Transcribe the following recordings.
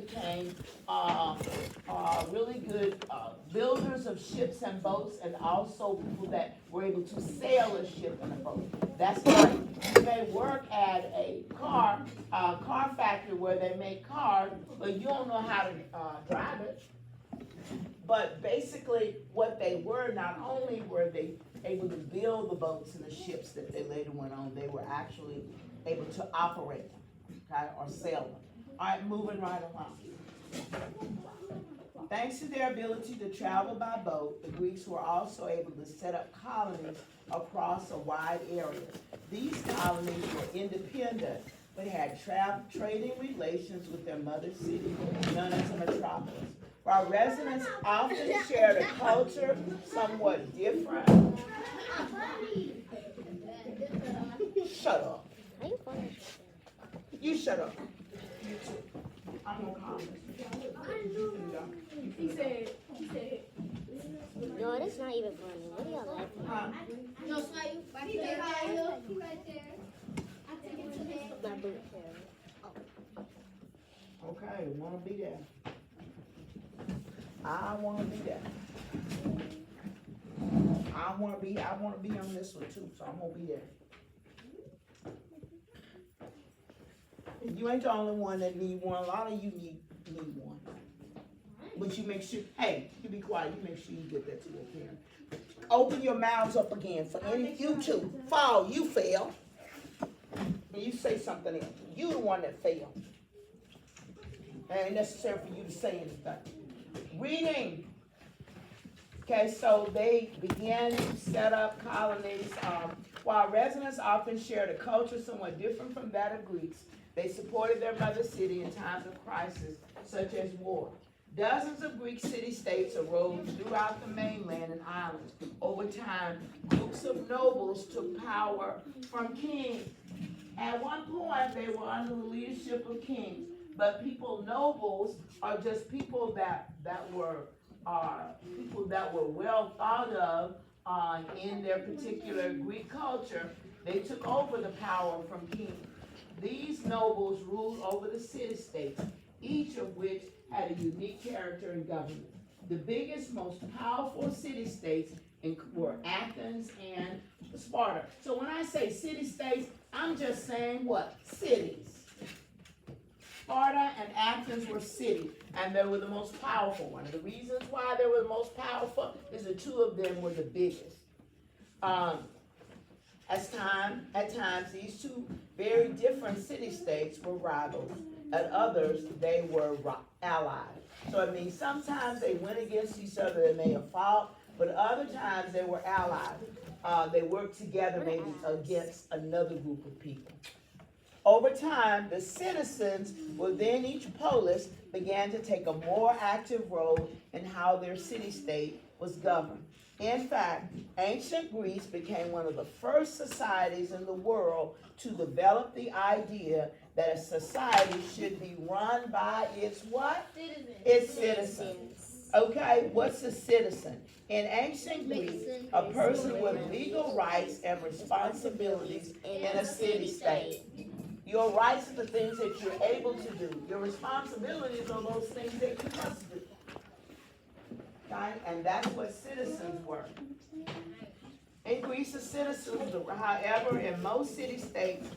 became really good builders of ships and boats, and also people that were able to sail a ship and a boat. That's why you may work at a car factory where they make cars, but you don't know how to drive it. But basically, what they were, not only were they able to build the boats and the ships that they later went on, they were actually able to operate them, okay, or sail them. All right, moving right along. Thanks to their ability to travel by boat, the Greeks were also able to set up colonies across a wide area. These colonies were independent, but had trading relations with their mother city, known as a metropolis. While residents often shared a culture somewhat different. Shut up. You shut up. You too. I'm gonna call this. He said. No, that's not even funny. What are y'all laughing at? No, Slayu. He right there. I take it to him. My boot. Okay, wanna be there. I wanna be there. I wanna be on this one too, so I'm gonna be there. You ain't the only one that need one. A lot of you need one. But you make sure, hey, you be quiet. You make sure you get that to your parent. Open your mouths up again for any, you too. Fall, you fail. And you say something else. You the one that failed. It ain't necessary for you to say anything. Reading. Okay, so they began to set up colonies. While residents often shared a culture somewhat different from that of Greeks, they supported their mother city in times of crisis, such as war. Dozens of Greek city-states arose throughout the mainland and islands. Over time, groups of nobles took power from kings. At one point, they were under the leadership of kings, but nobles are just people that were well thought of in their particular Greek culture. They took over the power from kings. These nobles ruled over the city-states, each of which had a unique character and government. The biggest, most powerful city-states were Athens and Sparta. So when I say city-states, I'm just saying what? Cities. Sparta and Athens were cities, and they were the most powerful one. The reasons why they were the most powerful is the two of them were the biggest. At times, these two very different city-states were rivals. At others, they were allies. So it means sometimes they went against each other, they may have fought, but other times they were allies. They worked together maybe against another group of people. Over time, the citizens within each polis began to take a more active role in how their city-state was governed. In fact, ancient Greece became one of the first societies in the world to develop the idea that a society should be run by its what? Citizens. Its citizens. Okay, what's a citizen? In ancient Greece, a person with legal rights and responsibilities in a city-state. Your rights are the things that you're able to do. Your responsibilities are those things that you must do. Okay? And that's what citizens were. In Greece, a citizen, however, in most city-states,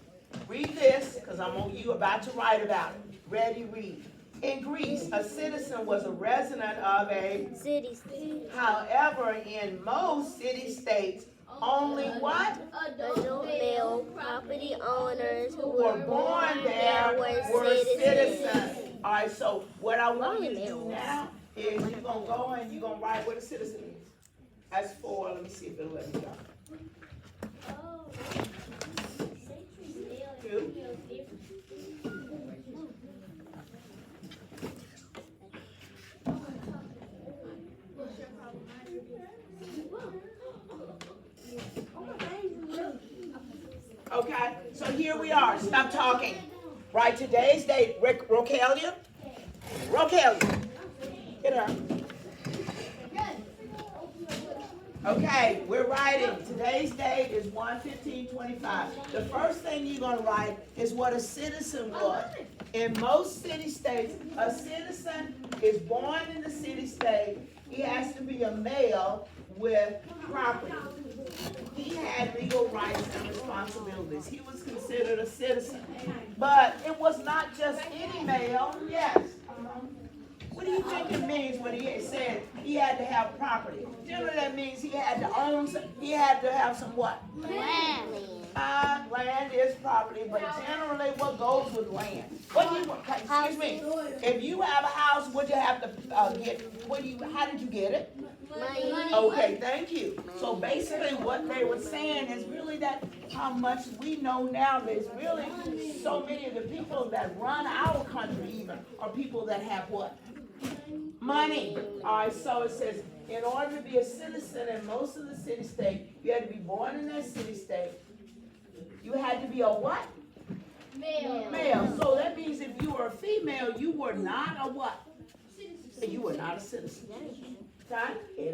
read this, because you about to write about it. Ready, read. In Greece, a citizen was a resident of a city-state. However, in most city-states, only what? Adult property owners Who were born there were citizens. All right, so what I want you to do now is you're going to go and you're going to write what a citizen is. As for, let me see if it'll let me go. Two. Okay, so here we are. Stop talking. Write today's date. Rokelia. Rokelia. Get her. Okay, we're writing. Today's date is 1/15/25. The first thing you're gonna write is what a citizen was. In most city states, a citizen is born in the city state. He has to be a male with property. He had legal rights and responsibilities. He was considered a citizen. But it was not just any male, yes. What do you think it means when he said he had to have property? Generally, that means he had to own some, he had to have some what? Land. Land is property, but generally what goes with land? What do you, excuse me, if you have a house, would you have to get, how did you get it? Money. Okay, thank you. So basically what they were saying is really that how much we know now, there's really so many of the people that run our country even are people that have what? Money. All right, so it says, in order to be a citizen in most of the city state, you had to be born in that city state. You had to be a what? Male. Male. So that means if you were a female, you were not a what? You were not a citizen. Right? It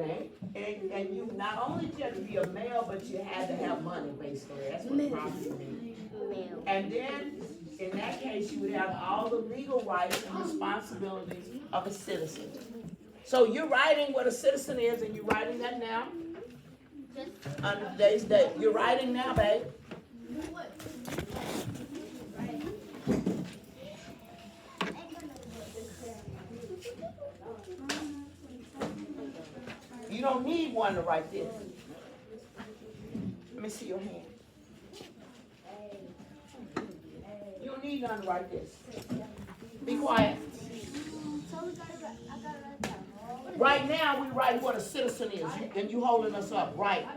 ain't. And you not only had to be a male, but you had to have money, basically. That's what property means. Male. And then, in that case, you would have all the legal rights and responsibilities of a citizen. So you're writing what a citizen is, and you're writing that now? On today's date. You're writing now, babe? You don't need one to write this. Let me see your hand. You don't need none to write this. Be quiet. Right now, we write what a citizen is, and you holding us up, right?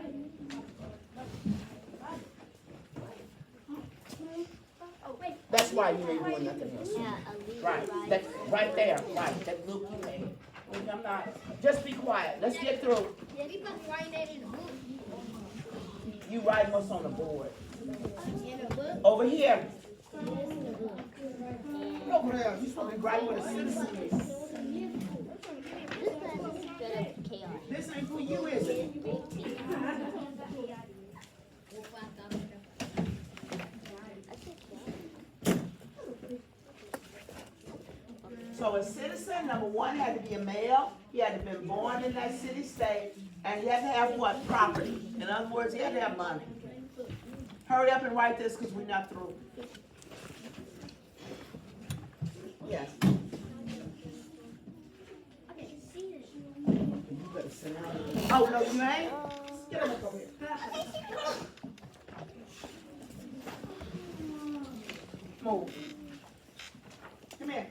That's why you ain't doing nothing else. Yeah, a legal Right, right. that's right there, right, that look you made. I'm not, just be quiet, let's get through. You write what's on the board. Over here. Over there, you supposed to write what a citizen is. This one is good of chaos. This ain't for you, is it? So a citizen, number one, had to be a male, he had to have been born in that city state, and he had to have what? Property. In other words, he had to have money. Hurry up and write this because we're not through. Yes. You better sit down. Oh, no, you ain't? Get him over here. Move. Come here.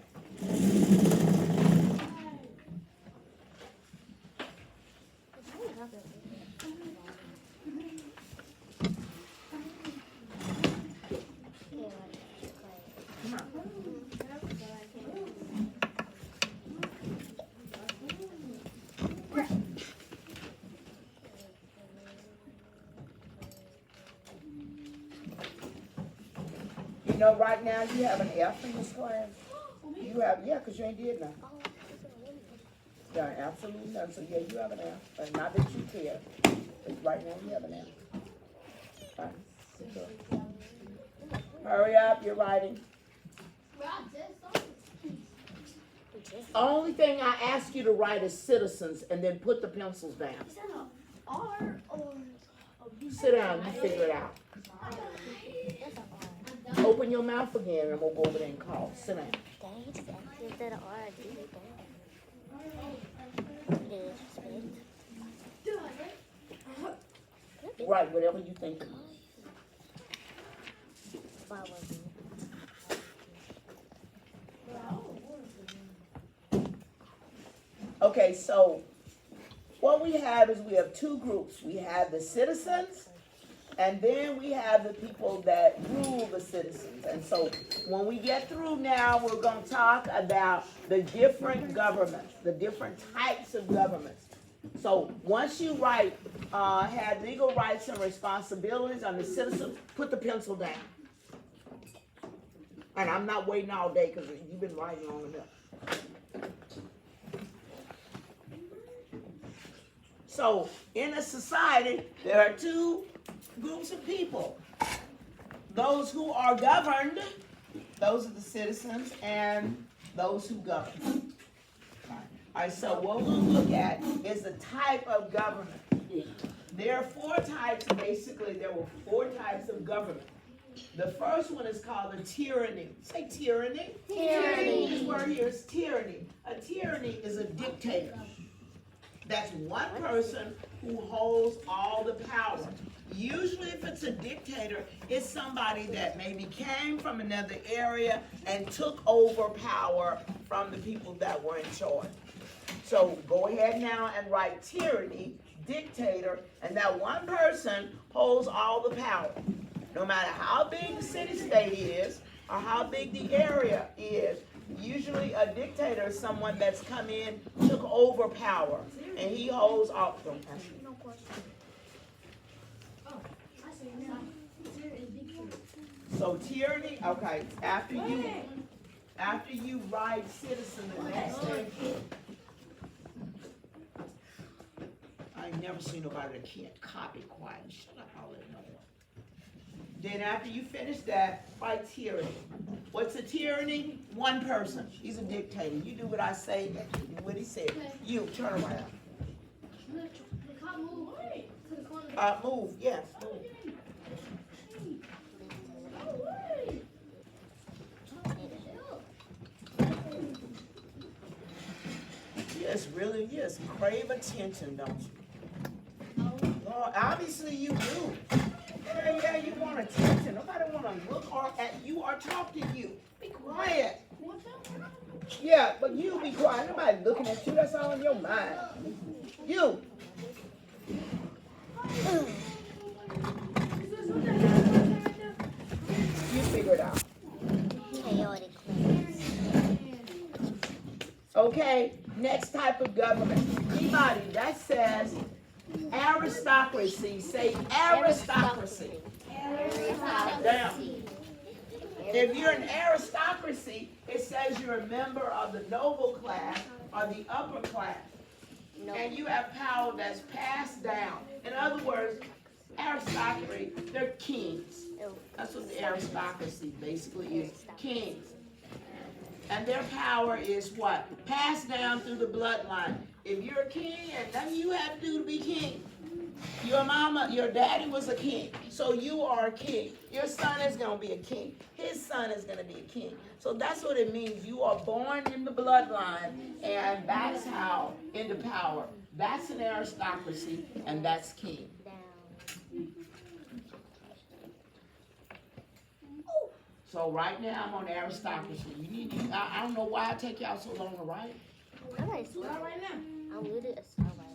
Come on. You know, right now you have an F in this class. You have, yeah, because you ain't did nothing. Yeah, absolutely none. So yeah, you have an F. But not that you care. But right now you have an F. All right, sit down. Hurry up, you're writing. Only thing I ask you to write is citizens and then put the pencils down. R or Sit down, you figure it out. Open your mouth again and we'll go over there and call. Sit down. Dang, just actually instead of R, D, dang. Right, whatever you think. Okay, so what we have is we have two groups. We have the citizens, and then we have the people that rule the citizens. And so when we get through now, we're going to talk about the different governments, the different types of governments. So once you write, have legal rights and responsibilities on the citizens, put the pencil down. And I'm not waiting all day because you've been writing long enough. So in a society, there are two groups of people. Those who are governed, those are the citizens, and those who govern. All right, so what we'll look at is the type of government. There are four types, basically, there were four types of government. The first one is called a tyranny. Say tyranny. Tyranny. This word here is tyranny. A tyranny is a dictator. That's one person who holds all the power. Usually if it's a dictator, it's somebody that maybe came from another area and took over power from the people that were in charge. So go ahead now and write tyranny, dictator, and that one person holds all the power. No matter how big the city-state is or how big the area is, usually a dictator is someone that's come in, took over power, and he holds all. Don't ask me. No question. So tyranny, okay, after you write citizen, the next thing. I ain't never seen nobody that can't copy quiet and shut up all that noise. Then after you finish that, write tyranny. What's a tyranny? One person. He's a dictator. You do what I say, you do what he said. You, turn around. Move, yes, move. Yes, really, yes. Crave attention, don't you? Lord, obviously you do. Yeah, you want attention. Nobody want to look at you or talk to you. Be quiet. Yeah, but you be quiet. Nobody looking at you. That's all in your mind. You. You figure it out. Chaotic. Okay, next type of government. Anybody that says aristocracy, say aristocracy. Down. If you're an aristocracy, it says you're a member of the noble class or the upper class. And you have power that's passed down. In other words, aristocracy, they're kings. That's what the aristocracy basically is, kings. And their power is what? Passed down through the bloodline. If you're a king, and nothing you have to do to be king. Your mama, your daddy was a king, so you are a king. Your son is going to be a king. His son is going to be a king. So that's what it means. You are born in the bloodline, and that's how into power. That's an aristocracy, and that's king. So right now I'm on aristocracy. You need to, I don't know why it take y'all so long to write. I'm ready to start right now. I'm really a star writer.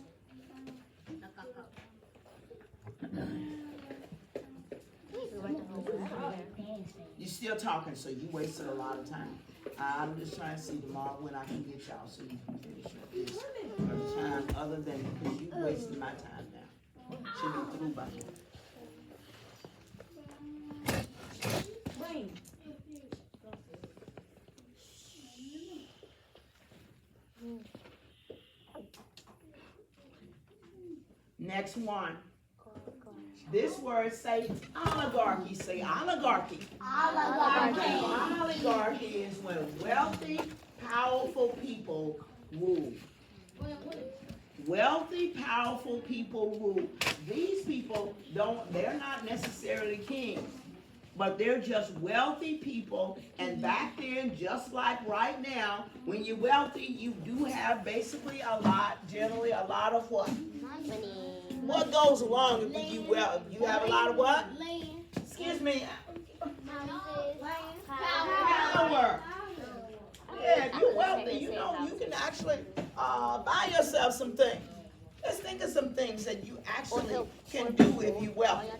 You're still talking, so you wasted a lot of time. I'm just trying to see tomorrow when I can get y'all so you can finish up this other time, other than because you wasted my time now. Should be through by now. Next one. This word say oligarchy. Say oligarchy. Oligarchy. Oligarchy is when wealthy, powerful people rule. Wealthy, powerful people rule. These people they're not necessarily kings, but they're just wealthy people. And back then, just like right now, when you're wealthy, you do have basically generally a lot of what? Money. What goes along with you well? You have a lot of what? Land. Excuse me. Power. Yeah, if you're wealthy, you know, you can actually buy yourself some things. Let's think of some things that you actually can do if you're wealthy.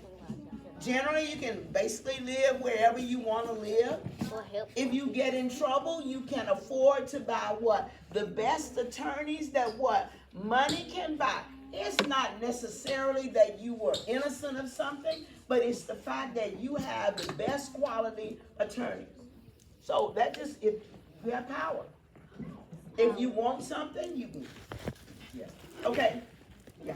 Generally, you can basically live wherever you want to live. If you get in trouble, you can afford to buy what? The best attorneys that what? Money can buy. It's not necessarily that you were innocent of something, but it's the fact that you have the best quality attorneys. So that just, if you have power. If you want something, you can. Yeah. Okay. Yeah.